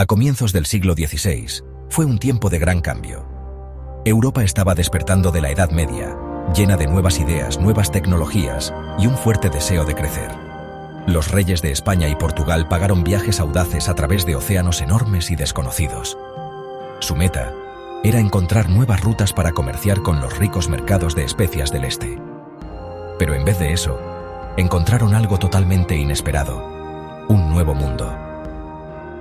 A comienzos del siglo XVI, fue un tiempo de gran cambio. Europa estaba despertando de la Edad Media, llena de nuevas ideas, nuevas tecnologías y un fuerte deseo de crecer. Los reyes de España y Portugal pagaron viajes audaces a través de océanos enormes y desconocidos. Su meta era encontrar nuevas rutas para comerciar con los ricos mercados de especias del este. Pero en vez de eso, encontraron algo totalmente inesperado: un nuevo mundo.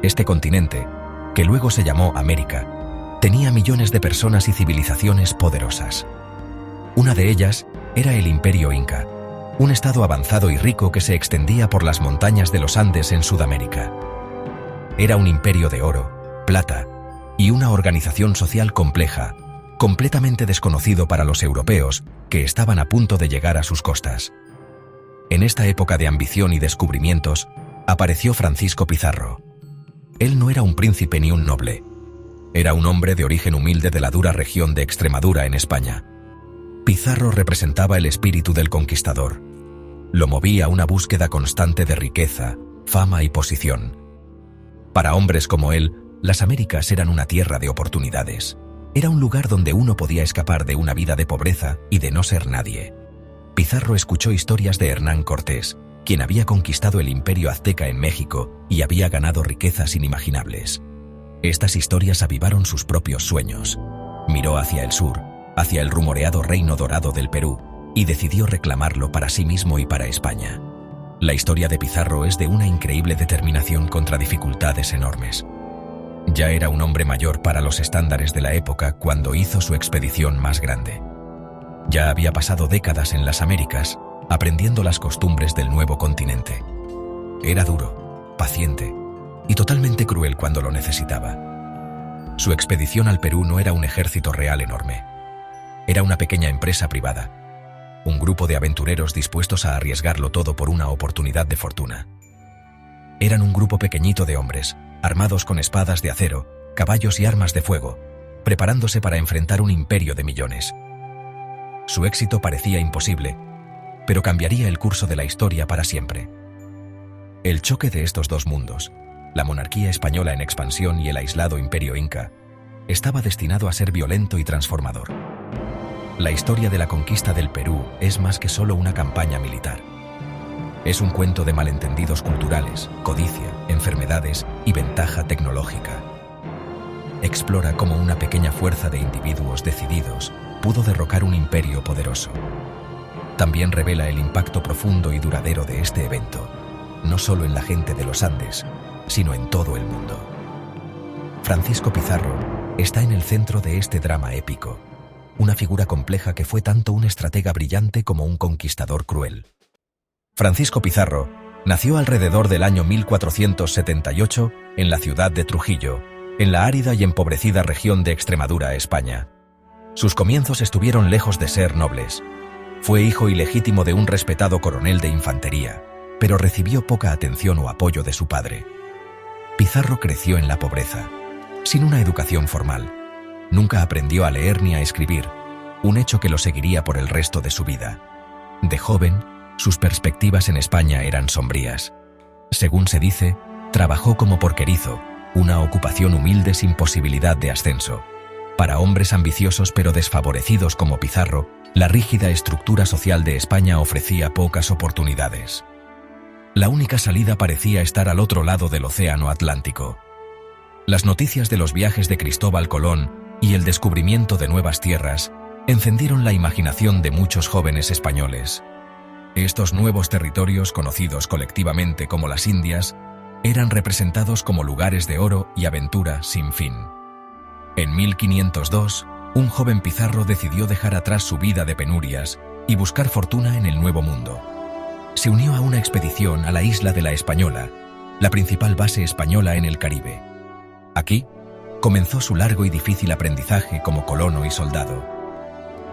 Este continente, que luego se llamó América, tenía millones de personas y civilizaciones poderosas. Una de ellas era el Imperio Inca, un estado avanzado y rico que se extendía por las montañas de los Andes en Sudamérica. Era un imperio de oro, plata y una organización social compleja, completamente desconocido para los europeos que estaban a punto de llegar a sus costas. En esta época de ambición y descubrimientos, apareció Francisco Pizarro. Él no era un príncipe ni un noble. Era un hombre de origen humilde de la dura región de Extremadura en España. Pizarro representaba el espíritu del conquistador. Lo movía una búsqueda constante de riqueza, fama y posición. Para hombres como él, las Américas eran una tierra de oportunidades. Era un lugar donde uno podía escapar de una vida de pobreza y de no ser nadie. Pizarro escuchó historias de Hernán Cortés, quien había conquistado el imperio azteca en México y había ganado riquezas inimaginables. Estas historias avivaron sus propios sueños. Miró hacia el sur, hacia el rumoreado Reino Dorado del Perú, y decidió reclamarlo para sí mismo y para España. La historia de Pizarro es de una increíble determinación contra dificultades enormes. Ya era un hombre mayor para los estándares de la época cuando hizo su expedición más grande. Ya había pasado décadas en las Américas, aprendiendo las costumbres del nuevo continente. Era duro, paciente y totalmente cruel cuando lo necesitaba. Su expedición al Perú no era un ejército real enorme. Era una pequeña empresa privada, un grupo de aventureros dispuestos a arriesgarlo todo por una oportunidad de fortuna. Eran un grupo pequeñito de hombres, armados con espadas de acero, caballos y armas de fuego, preparándose para enfrentar un imperio de millones. Su éxito parecía imposible, pero cambiaría el curso de la historia para siempre. El choque de estos dos mundos, la monarquía española en expansión y el aislado imperio inca, estaba destinado a ser violento y transformador. La historia de la conquista del Perú es más que solo una campaña militar. Es un cuento de malentendidos culturales, codicia, enfermedades y ventaja tecnológica. Explora cómo una pequeña fuerza de individuos decididos pudo derrocar un imperio poderoso. También revela el impacto profundo y duradero de este evento, no solo en la gente de los Andes, sino en todo el mundo. Francisco Pizarro está en el centro de este drama épico, una figura compleja que fue tanto un estratega brillante como un conquistador cruel. Francisco Pizarro nació alrededor del año 1478 en la ciudad de Trujillo, en la árida y empobrecida región de Extremadura, España. Sus comienzos estuvieron lejos de ser nobles. Fue hijo ilegítimo de un respetado coronel de infantería, pero recibió poca atención o apoyo de su padre. Pizarro creció en la pobreza, sin una educación formal. Nunca aprendió a leer ni a escribir, un hecho que lo seguiría por el resto de su vida. De joven, sus perspectivas en España eran sombrías. Según se dice, trabajó como porquerizo, una ocupación humilde sin posibilidad de ascenso. Para hombres ambiciosos pero desfavorecidos como Pizarro, la rígida estructura social de España ofrecía pocas oportunidades. La única salida parecía estar al otro lado del Océano Atlántico. Las noticias de los viajes de Cristóbal Colón y el descubrimiento de nuevas tierras encendieron la imaginación de muchos jóvenes españoles. Estos nuevos territorios, conocidos colectivamente como las Indias, eran representados como lugares de oro y aventura sin fin. En 1502, un joven Pizarro decidió dejar atrás su vida de penurias y buscar fortuna en el Nuevo Mundo. Se unió a una expedición a la isla de La Española, la principal base española en el Caribe. Aquí, comenzó su largo y difícil aprendizaje como colono y soldado.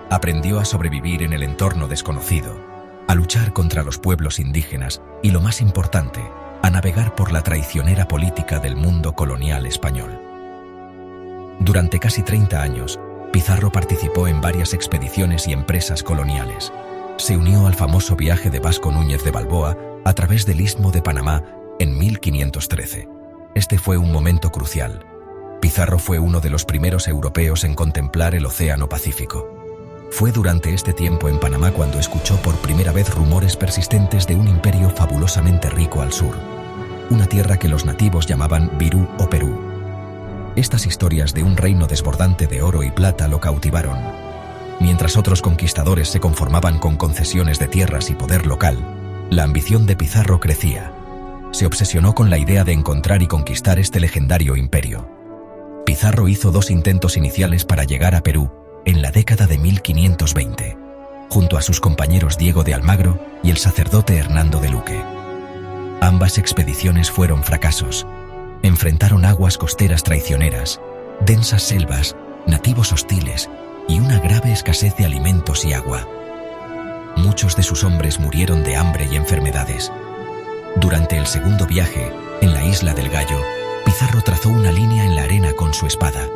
Aprendió a sobrevivir en el entorno desconocido, a luchar contra los pueblos indígenas y, lo más importante, a navegar por la traicionera política del mundo colonial español. Durante casi 30 años, Pizarro participó en varias expediciones y empresas coloniales. Se unió al famoso viaje de Vasco Núñez de Balboa a través del Istmo de Panamá en 1513. Este fue un momento crucial. Pizarro fue uno de los primeros europeos en contemplar el Océano Pacífico. Fue durante este tiempo en Panamá cuando escuchó por primera vez rumores persistentes de un imperio fabulosamente rico al sur, una tierra que los nativos llamaban Virú o Perú. Estas historias de un reino desbordante de oro y plata lo cautivaron. Mientras otros conquistadores se conformaban con concesiones de tierras y poder local, la ambición de Pizarro crecía. Se obsesionó con la idea de encontrar y conquistar este legendario imperio. Pizarro hizo 2 intentos iniciales para llegar a Perú en la década de 1520, junto a sus compañeros Diego de Almagro y el sacerdote Hernando de Luque. Ambas expediciones fueron fracasos. Enfrentaron aguas costeras traicioneras, densas selvas, nativos hostiles y una grave escasez de alimentos y agua. Muchos de sus hombres murieron de hambre y enfermedades. Durante el segundo viaje, en la Isla del Gallo, Pizarro trazó una línea en la arena con su espada.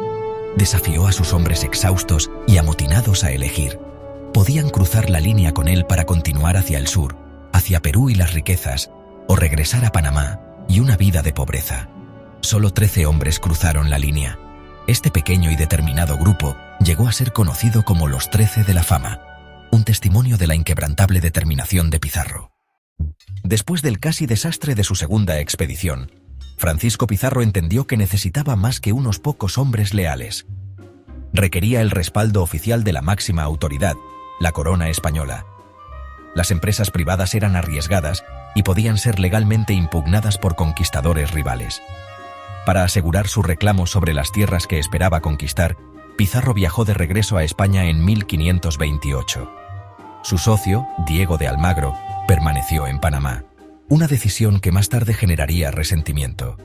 Desafió a sus hombres exhaustos y amotinados a elegir. Podían cruzar la línea con él para continuar hacia el sur, hacia Perú y las riquezas, o regresar a Panamá y una vida de pobreza. Solo 13 hombres cruzaron la línea. Este pequeño y determinado grupo llegó a ser conocido como los 13 de la fama, un testimonio de la inquebrantable determinación de Pizarro. Después del casi desastre de su segunda expedición, Francisco Pizarro entendió que necesitaba más que unos pocos hombres leales. Requería el respaldo oficial de la máxima autoridad, la corona española. Las empresas privadas eran arriesgadas y podían ser legalmente impugnadas por conquistadores rivales. Para asegurar su reclamo sobre las tierras que esperaba conquistar, Pizarro viajó de regreso a España en 1528. Su socio, Diego de Almagro, permaneció en Panamá, una decisión que más tarde generaría resentimiento.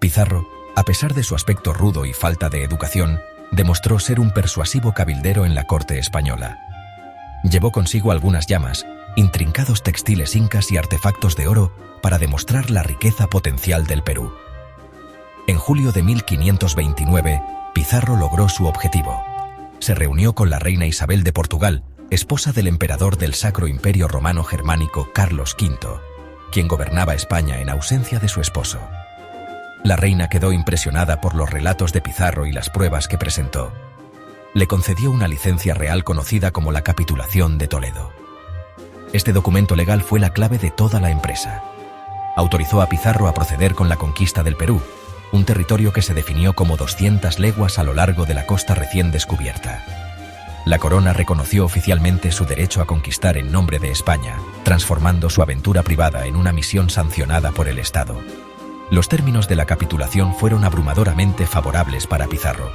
Pizarro, a pesar de su aspecto rudo y falta de educación, demostró ser un persuasivo cabildero en la corte española. Llevó consigo algunas llamas, intrincados textiles incas y artefactos de oro para demostrar la riqueza potencial del Perú. En julio de 1529, Pizarro logró su objetivo. Se reunió con la reina Isabel de Portugal, esposa del emperador del Sacro Imperio Romano Germánico Carlos V, quien gobernaba España en ausencia de su esposo. La reina quedó impresionada por los relatos de Pizarro y las pruebas que presentó. Le concedió una licencia real conocida como la Capitulación de Toledo. Este documento legal fue la clave de toda la empresa. Autorizó a Pizarro a proceder con la conquista del Perú, un territorio que se definió como 200 leguas a lo largo de la costa recién descubierta. La corona reconoció oficialmente su derecho a conquistar en nombre de España, transformando su aventura privada en una misión sancionada por el Estado. Los términos de la capitulación fueron abrumadoramente favorables para Pizarro.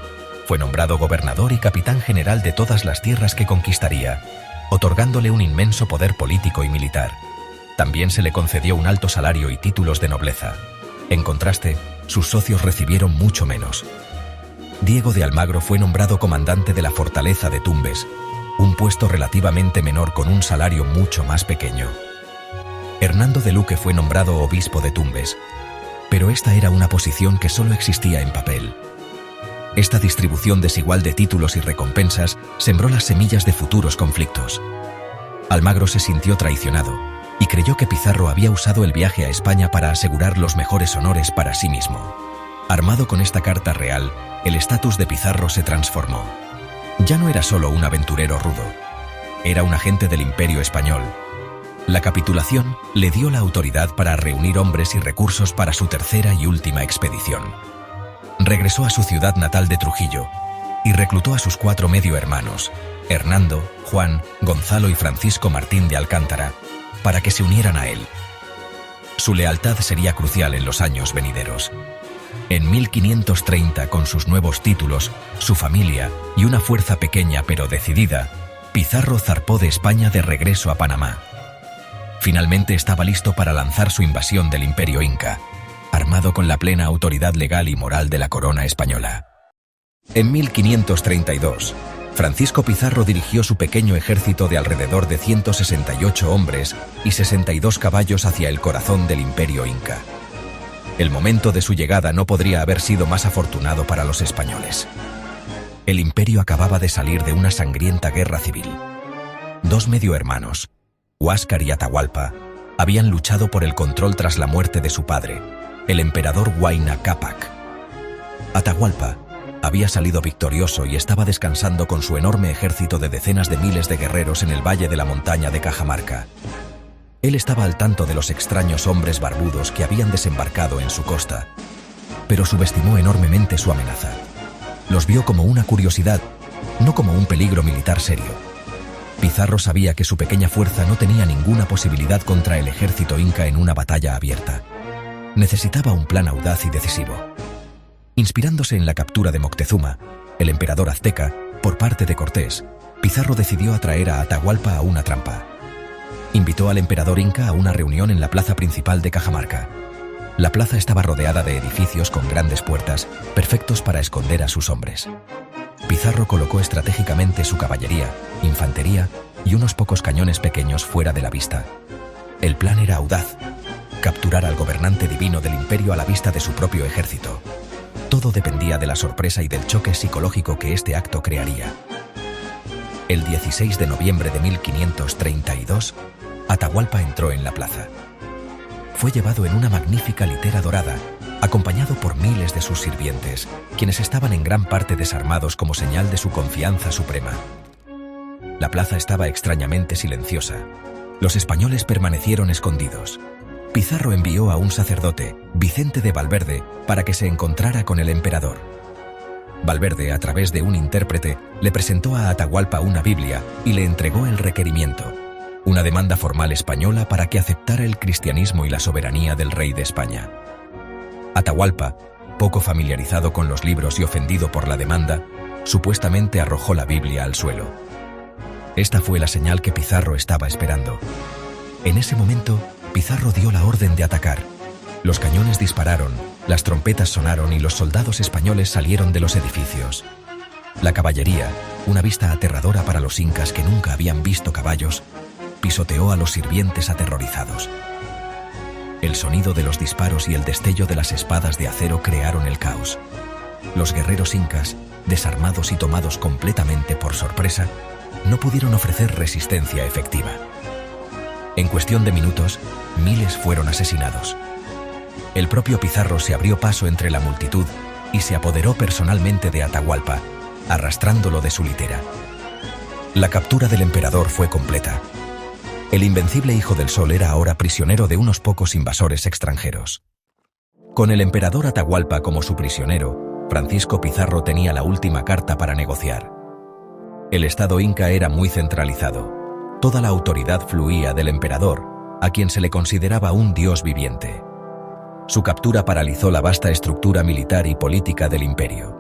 Fue nombrado gobernador y capitán general de todas las tierras que conquistaría, otorgándole un inmenso poder político y militar. También se le concedió un alto salario y títulos de nobleza. En contraste, sus socios recibieron mucho menos. Diego de Almagro fue nombrado comandante de la fortaleza de Tumbes, un puesto relativamente menor con un salario mucho más pequeño. Hernando de Luque fue nombrado obispo de Tumbes, pero esta era una posición que solo existía en papel. Esta distribución desigual de títulos y recompensas sembró las semillas de futuros conflictos. Almagro se sintió traicionado y creyó que Pizarro había usado el viaje a España para asegurar los mejores honores para sí mismo. Armado con esta carta real, el estatus de Pizarro se transformó. Ya no era solo un aventurero rudo, era un agente del Imperio Español. La capitulación le dio la autoridad para reunir hombres y recursos para su tercera y última expedición. Regresó a su ciudad natal de Trujillo y reclutó a sus 4 medio hermanos, Hernando, Juan, Gonzalo y Francisco Martín de Alcántara, para que se unieran a él. Su lealtad sería crucial en los años venideros. En 1530, con sus nuevos títulos, su familia y una fuerza pequeña pero decidida, Pizarro zarpó de España de regreso a Panamá. Finalmente estaba listo para lanzar su invasión del Imperio Inca, armado con la plena autoridad legal y moral de la corona española. En 1532, Francisco Pizarro dirigió su pequeño ejército de alrededor de 168 hombres y 62 caballos hacia el corazón del Imperio Inca. El momento de su llegada no podría haber sido más afortunado para los españoles. El imperio acababa de salir de una sangrienta guerra civil. 2 medio hermanos, Huáscar y Atahualpa, habían luchado por el control tras la muerte de su padre, el emperador Huayna Cápac. Atahualpa había salido victorioso y estaba descansando con su enorme ejército de decenas de miles de guerreros en el valle de la montaña de Cajamarca. Él estaba al tanto de los extraños hombres barbudos que habían desembarcado en su costa, pero subestimó enormemente su amenaza. Los vio como una curiosidad, no como un peligro militar serio. Pizarro sabía que su pequeña fuerza no tenía ninguna posibilidad contra el ejército inca en una batalla abierta. Necesitaba un plan audaz y decisivo. Inspirándose en la captura de Moctezuma, el emperador azteca, por parte de Cortés, Pizarro decidió atraer a Atahualpa a una trampa. Invitó al emperador inca a una reunión en la plaza principal de Cajamarca. La plaza estaba rodeada de edificios con grandes puertas, perfectos para esconder a sus hombres. Pizarro colocó estratégicamente su caballería, infantería y unos pocos cañones pequeños fuera de la vista. El plan era audaz: capturar al gobernante divino del imperio a la vista de su propio ejército. Todo dependía de la sorpresa y del choque psicológico que este acto crearía. El 16 de noviembre de 1532, Atahualpa entró en la plaza. Fue llevado en una magnífica litera dorada, acompañado por miles de sus sirvientes, quienes estaban en gran parte desarmados como señal de su confianza suprema. La plaza estaba extrañamente silenciosa. Los españoles permanecieron escondidos. Pizarro envió a un sacerdote, Vicente de Valverde, para que se encontrara con el emperador. Valverde, a través de un intérprete, le presentó a Atahualpa una Biblia y le entregó el requerimiento: una demanda formal española para que aceptara el cristianismo y la soberanía del rey de España. Atahualpa, poco familiarizado con los libros y ofendido por la demanda, supuestamente arrojó la Biblia al suelo. Esta fue la señal que Pizarro estaba esperando. En ese momento, Pizarro dio la orden de atacar. Los cañones dispararon, las trompetas sonaron y los soldados españoles salieron de los edificios. La caballería, una vista aterradora para los incas que nunca habían visto caballos, pisoteó a los sirvientes aterrorizados. El sonido de los disparos y el destello de las espadas de acero crearon el caos. Los guerreros incas, desarmados y tomados completamente por sorpresa, no pudieron ofrecer resistencia efectiva. En cuestión de minutos, miles fueron asesinados. El propio Pizarro se abrió paso entre la multitud y se apoderó personalmente de Atahualpa, arrastrándolo de su litera. La captura del emperador fue completa. El invencible Hijo del Sol era ahora prisionero de unos pocos invasores extranjeros. Con el emperador Atahualpa como su prisionero, Francisco Pizarro tenía la última carta para negociar. El estado inca era muy centralizado. Toda la autoridad fluía del emperador, a quien se le consideraba un dios viviente. Su captura paralizó la vasta estructura militar y política del imperio.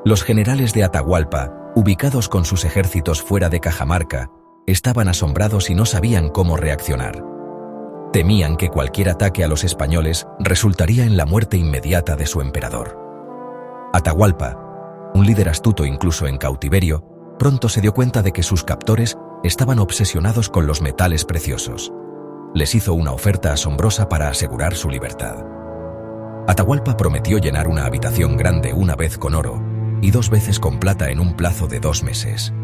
Los generales de Atahualpa, ubicados con sus ejércitos fuera de Cajamarca, estaban asombrados y no sabían cómo reaccionar. Temían que cualquier ataque a los españoles resultaría en la muerte inmediata de su emperador. Atahualpa, un líder astuto incluso en cautiverio, pronto se dio cuenta de que sus captores estaban obsesionados con los metales preciosos. Les hizo una oferta asombrosa para asegurar su libertad. Atahualpa prometió llenar una habitación grande una vez con oro y 2 veces con plata en un plazo de 2 meses.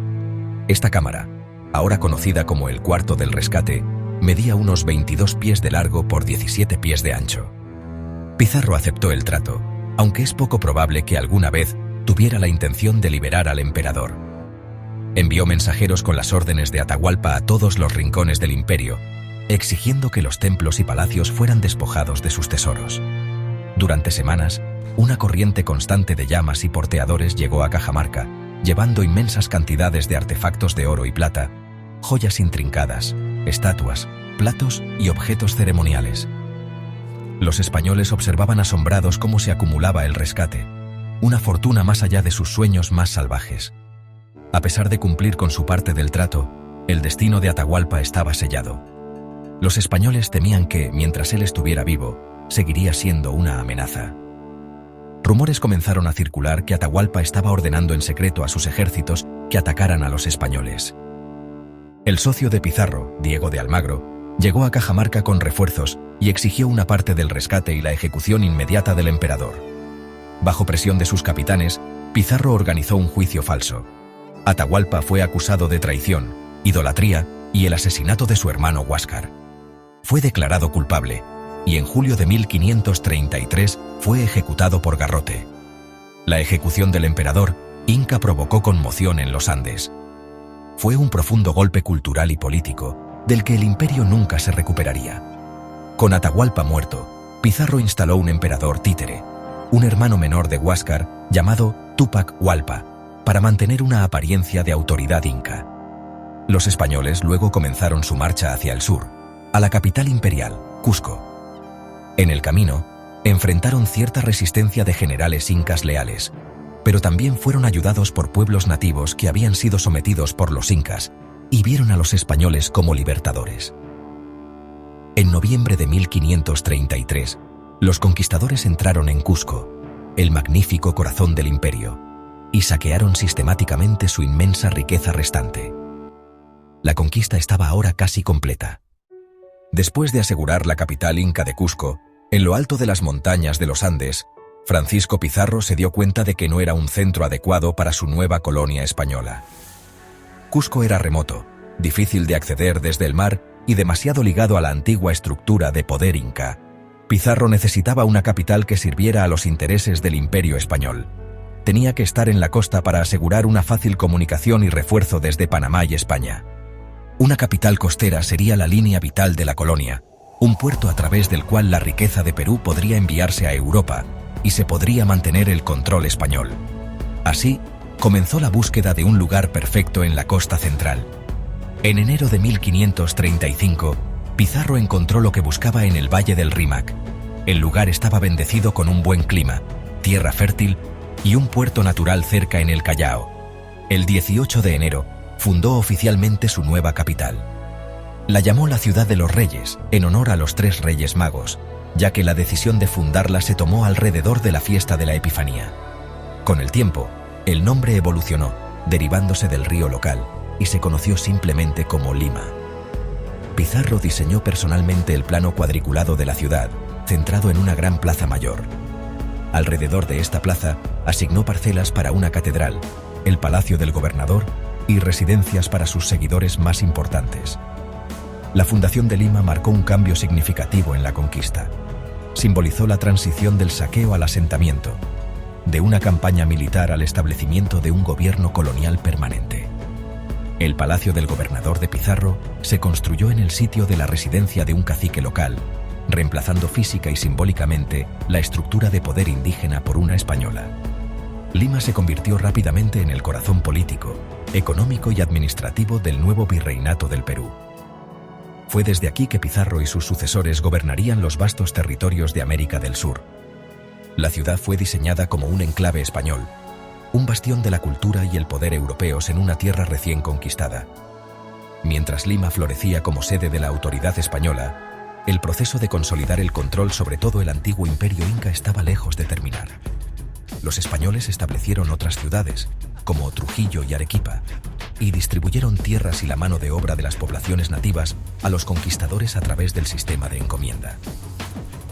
Esta cámara, ahora conocida como el Cuarto del Rescate, medía unos 22 pies de largo por 17 pies de ancho. Pizarro aceptó el trato, aunque es poco probable que alguna vez tuviera la intención de liberar al emperador. Envió mensajeros con las órdenes de Atahualpa a todos los rincones del imperio, exigiendo que los templos y palacios fueran despojados de sus tesoros. Durante semanas, una corriente constante de llamas y porteadores llegó a Cajamarca, llevando inmensas cantidades de artefactos de oro y plata, joyas intrincadas, estatuas, platos y objetos ceremoniales. Los españoles observaban asombrados cómo se acumulaba el rescate, una fortuna más allá de sus sueños más salvajes. A pesar de cumplir con su parte del trato, el destino de Atahualpa estaba sellado. Los españoles temían que, mientras él estuviera vivo, seguiría siendo una amenaza. Rumores comenzaron a circular que Atahualpa estaba ordenando en secreto a sus ejércitos que atacaran a los españoles. El socio de Pizarro, Diego de Almagro, llegó a Cajamarca con refuerzos y exigió una parte del rescate y la ejecución inmediata del emperador. Bajo presión de sus capitanes, Pizarro organizó un juicio falso. Atahualpa fue acusado de traición, idolatría y el asesinato de su hermano Huáscar. Fue declarado culpable, y en julio de 1533 fue ejecutado por garrote. La ejecución del emperador inca provocó conmoción en los Andes. Fue un profundo golpe cultural y político, del que el imperio nunca se recuperaría. Con Atahualpa muerto, Pizarro instaló un emperador títere, un hermano menor de Huáscar llamado Túpac Hualpa, para mantener una apariencia de autoridad inca. Los españoles luego comenzaron su marcha hacia el sur, a la capital imperial, Cusco. En el camino, enfrentaron cierta resistencia de generales incas leales, pero también fueron ayudados por pueblos nativos que habían sido sometidos por los incas y vieron a los españoles como libertadores. En noviembre de 1533, los conquistadores entraron en Cusco, el magnífico corazón del imperio, y saquearon sistemáticamente su inmensa riqueza restante. La conquista estaba ahora casi completa. Después de asegurar la capital inca de Cusco, en lo alto de las montañas de los Andes, Francisco Pizarro se dio cuenta de que no era un centro adecuado para su nueva colonia española. Cusco era remoto, difícil de acceder desde el mar y demasiado ligado a la antigua estructura de poder inca. Pizarro necesitaba una capital que sirviera a los intereses del imperio español. Tenía que estar en la costa para asegurar una fácil comunicación y refuerzo desde Panamá y España. Una capital costera sería la línea vital de la colonia, un puerto a través del cual la riqueza de Perú podría enviarse a Europa y se podría mantener el control español. Así, comenzó la búsqueda de un lugar perfecto en la costa central. En enero de 1535, Pizarro encontró lo que buscaba en el Valle del Rímac. El lugar estaba bendecido con un buen clima, tierra fértil y un puerto natural cerca en el Callao. El 18 de enero, fundó oficialmente su nueva capital. La llamó la Ciudad de los Reyes, en honor a los 3 Reyes Magos, ya que la decisión de fundarla se tomó alrededor de la fiesta de la Epifanía. Con el tiempo, el nombre evolucionó, derivándose del río local, y se conoció simplemente como Lima. Pizarro diseñó personalmente el plano cuadriculado de la ciudad, centrado en una gran plaza mayor. Alrededor de esta plaza, asignó parcelas para una catedral, el palacio del gobernador y residencias para sus seguidores más importantes. La fundación de Lima marcó un cambio significativo en la conquista. Simbolizó la transición del saqueo al asentamiento, de una campaña militar al establecimiento de un gobierno colonial permanente. El palacio del gobernador de Pizarro se construyó en el sitio de la residencia de un cacique local, reemplazando física y simbólicamente la estructura de poder indígena por una española. Lima se convirtió rápidamente en el corazón político, económico y administrativo del nuevo virreinato del Perú. Fue desde aquí que Pizarro y sus sucesores gobernarían los vastos territorios de América del Sur. La ciudad fue diseñada como un enclave español, un bastión de la cultura y el poder europeos en una tierra recién conquistada. Mientras Lima florecía como sede de la autoridad española, el proceso de consolidar el control sobre todo el antiguo imperio inca estaba lejos de terminar. Los españoles establecieron otras ciudades, como Trujillo y Arequipa, y distribuyeron tierras y la mano de obra de las poblaciones nativas a los conquistadores a través del sistema de encomienda.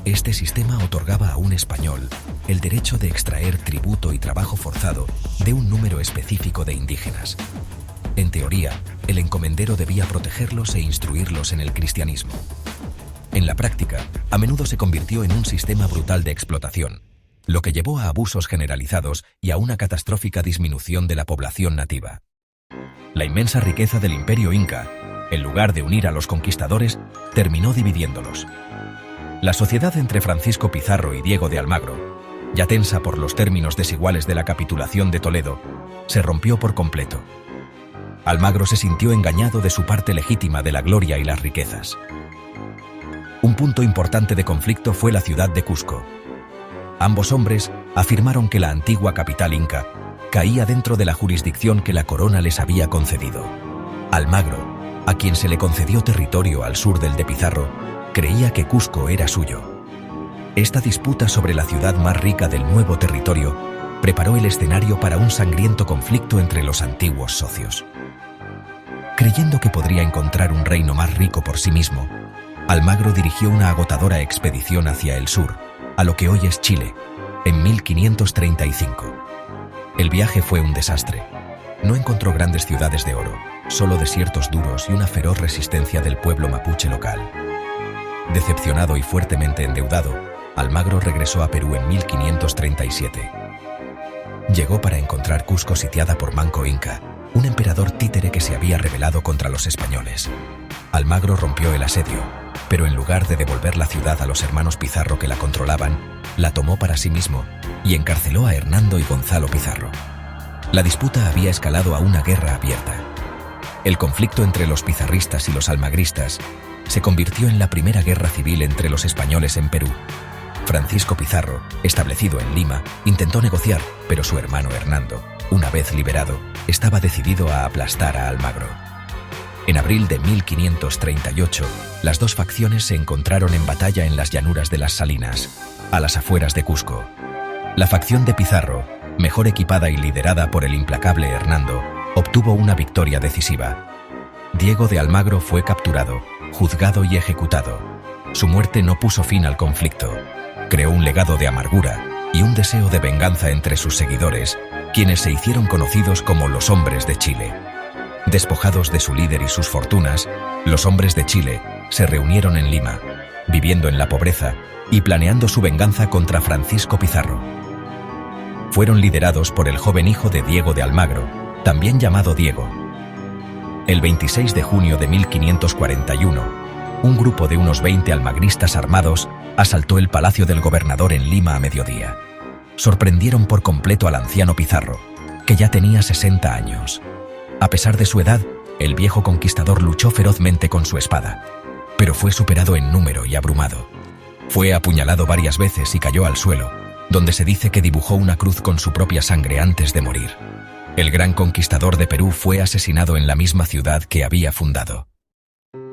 Este sistema otorgaba a un español el derecho de extraer tributo y trabajo forzado de un número específico de indígenas. En teoría, el encomendero debía protegerlos e instruirlos en el cristianismo. En la práctica, a menudo se convirtió en un sistema brutal de explotación, lo que llevó a abusos generalizados y a una catastrófica disminución de la población nativa. La inmensa riqueza del imperio inca, en lugar de unir a los conquistadores, terminó dividiéndolos. La sociedad entre Francisco Pizarro y Diego de Almagro, ya tensa por los términos desiguales de la capitulación de Toledo, se rompió por completo. Almagro se sintió engañado de su parte legítima de la gloria y las riquezas. Un punto importante de conflicto fue la ciudad de Cusco. Ambos hombres afirmaron que la antigua capital inca caía dentro de la jurisdicción que la corona les había concedido. Almagro, a quien se le concedió territorio al sur del de Pizarro, creía que Cusco era suyo. Esta disputa sobre la ciudad más rica del nuevo territorio preparó el escenario para un sangriento conflicto entre los antiguos socios. Creyendo que podría encontrar un reino más rico por sí mismo, Almagro dirigió una agotadora expedición hacia el sur, a lo que hoy es Chile, en 1535. El viaje fue un desastre. No encontró grandes ciudades de oro, solo desiertos duros y una feroz resistencia del pueblo mapuche local. Decepcionado y fuertemente endeudado, Almagro regresó a Perú en 1537. Llegó para encontrar Cusco sitiada por Manco Inca, un emperador títere que se había rebelado contra los españoles. Almagro rompió el asedio, pero en lugar de devolver la ciudad a los hermanos Pizarro que la controlaban, la tomó para sí mismo y encarceló a Hernando y Gonzalo Pizarro. La disputa había escalado a una guerra abierta. El conflicto entre los pizarristas y los almagristas se convirtió en la primera guerra civil entre los españoles en Perú. Francisco Pizarro, establecido en Lima, intentó negociar, pero su hermano Hernando, una vez liberado, estaba decidido a aplastar a Almagro. En abril de 1538, las dos facciones se encontraron en batalla en las llanuras de las Salinas, a las afueras de Cusco. La facción de Pizarro, mejor equipada y liderada por el implacable Hernando, obtuvo una victoria decisiva. Diego de Almagro fue capturado, juzgado y ejecutado. Su muerte no puso fin al conflicto. Creó un legado de amargura y un deseo de venganza entre sus seguidores, quienes se hicieron conocidos como los Hombres de Chile. Despojados de su líder y sus fortunas, los Hombres de Chile se reunieron en Lima, viviendo en la pobreza y planeando su venganza contra Francisco Pizarro. Fueron liderados por el joven hijo de Diego de Almagro, también llamado Diego. El 26 de junio de 1541, un grupo de unos 20 almagristas armados asaltó el palacio del gobernador en Lima a mediodía. Sorprendieron por completo al anciano Pizarro, que ya tenía 60 años. A pesar de su edad, el viejo conquistador luchó ferozmente con su espada, pero fue superado en número y abrumado. Fue apuñalado varias veces y cayó al suelo, donde se dice que dibujó una cruz con su propia sangre antes de morir. El gran conquistador de Perú fue asesinado en la misma ciudad que había fundado.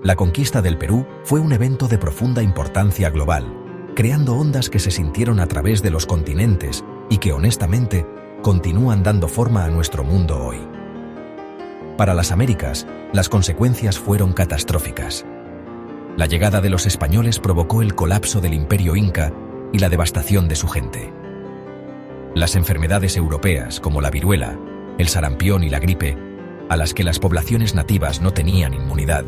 La conquista del Perú fue un evento de profunda importancia global, creando ondas que se sintieron a través de los continentes y que, honestamente, continúan dando forma a nuestro mundo hoy. Para las Américas, las consecuencias fueron catastróficas. La llegada de los españoles provocó el colapso del Imperio Inca y la devastación de su gente. Las enfermedades europeas, como la viruela, el sarampión y la gripe, a las que las poblaciones nativas no tenían inmunidad,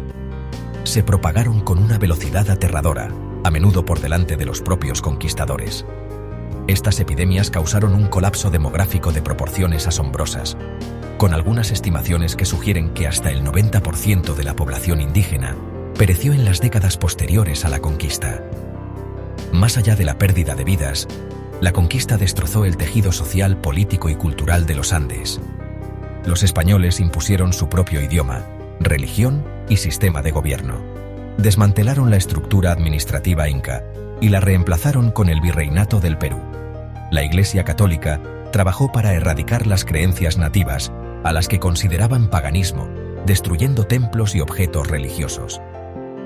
se propagaron con una velocidad aterradora, a menudo por delante de los propios conquistadores. Estas epidemias causaron un colapso demográfico de proporciones asombrosas, con algunas estimaciones que sugieren que hasta el 90% de la población indígena pereció en las décadas posteriores a la conquista. Más allá de la pérdida de vidas, la conquista destrozó el tejido social, político y cultural de los Andes. Los españoles impusieron su propio idioma, religión y sistema de gobierno. Desmantelaron la estructura administrativa inca y la reemplazaron con el virreinato del Perú. La Iglesia Católica trabajó para erradicar las creencias nativas, a las que consideraban paganismo, destruyendo templos y objetos religiosos.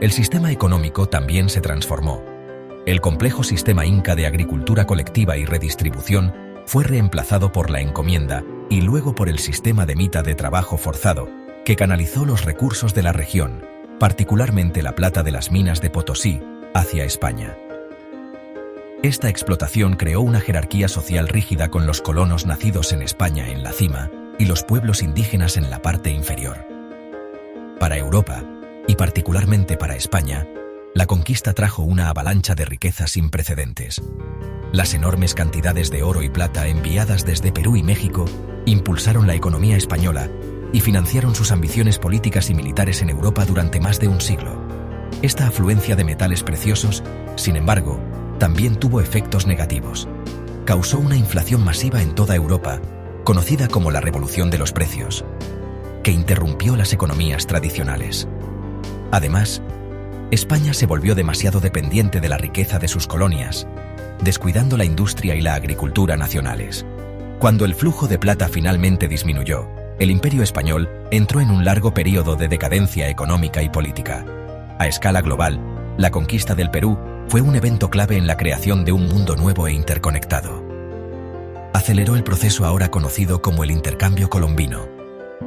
El sistema económico también se transformó. El complejo sistema inca de agricultura colectiva y redistribución fue reemplazado por la encomienda y luego por el sistema de mita de trabajo forzado, que canalizó los recursos de la región, particularmente la plata de las minas de Potosí, hacia España. Esta explotación creó una jerarquía social rígida con los colonos nacidos en España en la cima y los pueblos indígenas en la parte inferior. Para Europa, y particularmente para España, la conquista trajo una avalancha de riqueza sin precedentes. Las enormes cantidades de oro y plata enviadas desde Perú y México impulsaron la economía española y financiaron sus ambiciones políticas y militares en Europa durante más de un siglo. Esta afluencia de metales preciosos, sin embargo, también tuvo efectos negativos. Causó una inflación masiva en toda Europa, conocida como la Revolución de los Precios, que interrumpió las economías tradicionales. Además, España se volvió demasiado dependiente de la riqueza de sus colonias, descuidando la industria y la agricultura nacionales. Cuando el flujo de plata finalmente disminuyó, el Imperio Español entró en un largo periodo de decadencia económica y política. A escala global, la conquista del Perú fue un evento clave en la creación de un mundo nuevo e interconectado. Aceleró el proceso ahora conocido como el intercambio colombino,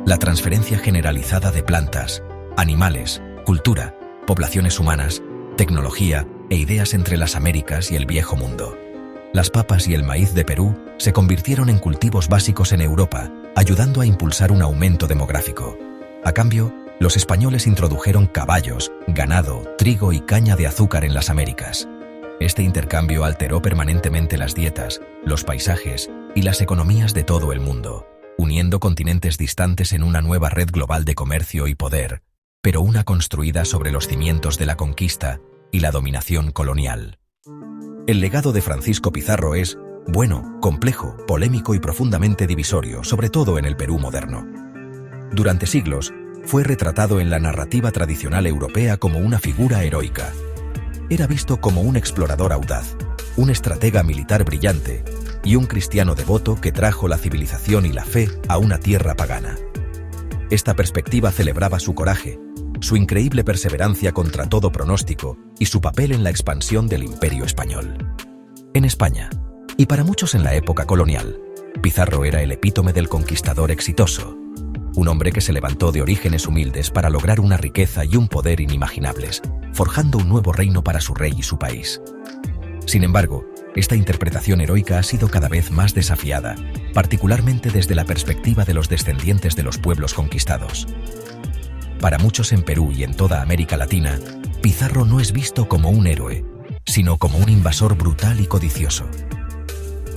la transferencia generalizada de plantas, animales, cultura, poblaciones humanas, tecnología e ideas entre las Américas y el Viejo Mundo. Las papas y el maíz de Perú se convirtieron en cultivos básicos en Europa, ayudando a impulsar un aumento demográfico. A cambio, los españoles introdujeron caballos, ganado, trigo y caña de azúcar en las Américas. Este intercambio alteró permanentemente las dietas, los paisajes y las economías de todo el mundo, uniendo continentes distantes en una nueva red global de comercio y poder, pero una construida sobre los cimientos de la conquista y la dominación colonial. El legado de Francisco Pizarro es, bueno, complejo, polémico y profundamente divisorio, sobre todo en el Perú moderno. Durante siglos, fue retratado en la narrativa tradicional europea como una figura heroica. Era visto como un explorador audaz, un estratega militar brillante y un cristiano devoto que trajo la civilización y la fe a una tierra pagana. Esta perspectiva celebraba su coraje, su increíble perseverancia contra todo pronóstico y su papel en la expansión del Imperio español. En España, y para muchos en la época colonial, Pizarro era el epítome del conquistador exitoso, un hombre que se levantó de orígenes humildes para lograr una riqueza y un poder inimaginables, forjando un nuevo reino para su rey y su país. Sin embargo, esta interpretación heroica ha sido cada vez más desafiada, particularmente desde la perspectiva de los descendientes de los pueblos conquistados. Para muchos en Perú y en toda América Latina, Pizarro no es visto como un héroe, sino como un invasor brutal y codicioso.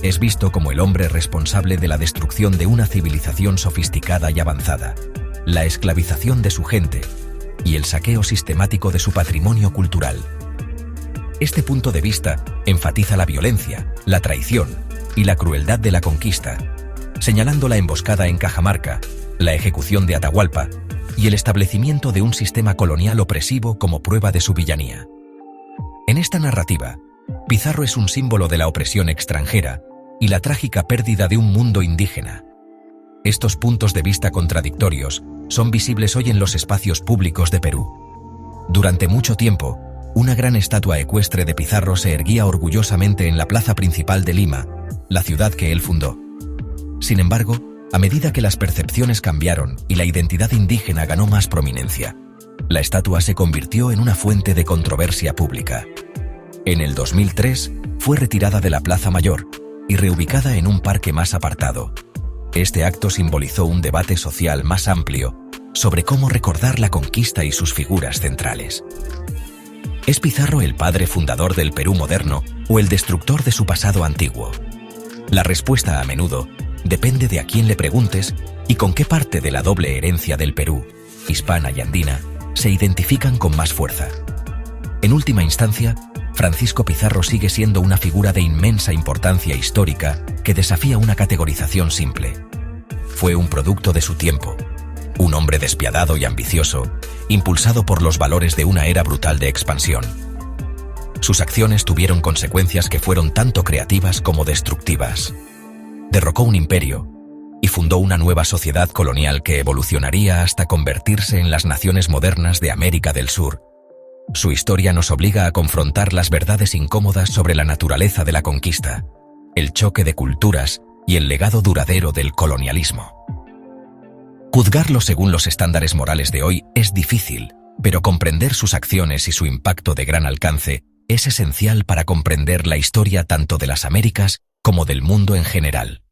Es visto como el hombre responsable de la destrucción de una civilización sofisticada y avanzada, la esclavización de su gente y el saqueo sistemático de su patrimonio cultural. Este punto de vista enfatiza la violencia, la traición y la crueldad de la conquista, señalando la emboscada en Cajamarca, la ejecución de Atahualpa y el establecimiento de un sistema colonial opresivo como prueba de su villanía. En esta narrativa, Pizarro es un símbolo de la opresión extranjera y la trágica pérdida de un mundo indígena. Estos puntos de vista contradictorios son visibles hoy en los espacios públicos de Perú. Durante mucho tiempo, una gran estatua ecuestre de Pizarro se erguía orgullosamente en la plaza principal de Lima, la ciudad que él fundó. Sin embargo, a medida que las percepciones cambiaron y la identidad indígena ganó más prominencia, la estatua se convirtió en una fuente de controversia pública. En el 2003, fue retirada de la Plaza Mayor y reubicada en un parque más apartado. Este acto simbolizó un debate social más amplio sobre cómo recordar la conquista y sus figuras centrales. ¿Es Pizarro el padre fundador del Perú moderno o el destructor de su pasado antiguo? La respuesta a menudo depende de a quién le preguntes y con qué parte de la doble herencia del Perú, hispana y andina, se identifican con más fuerza. En última instancia, Francisco Pizarro sigue siendo una figura de inmensa importancia histórica que desafía una categorización simple. Fue un producto de su tiempo, un hombre despiadado y ambicioso, impulsado por los valores de una era brutal de expansión. Sus acciones tuvieron consecuencias que fueron tanto creativas como destructivas. Derrocó un imperio y fundó una nueva sociedad colonial que evolucionaría hasta convertirse en las naciones modernas de América del Sur. Su historia nos obliga a confrontar las verdades incómodas sobre la naturaleza de la conquista, el choque de culturas y el legado duradero del colonialismo. Juzgarlo según los estándares morales de hoy es difícil, pero comprender sus acciones y su impacto de gran alcance es esencial para comprender la historia tanto de las Américas como del mundo en general.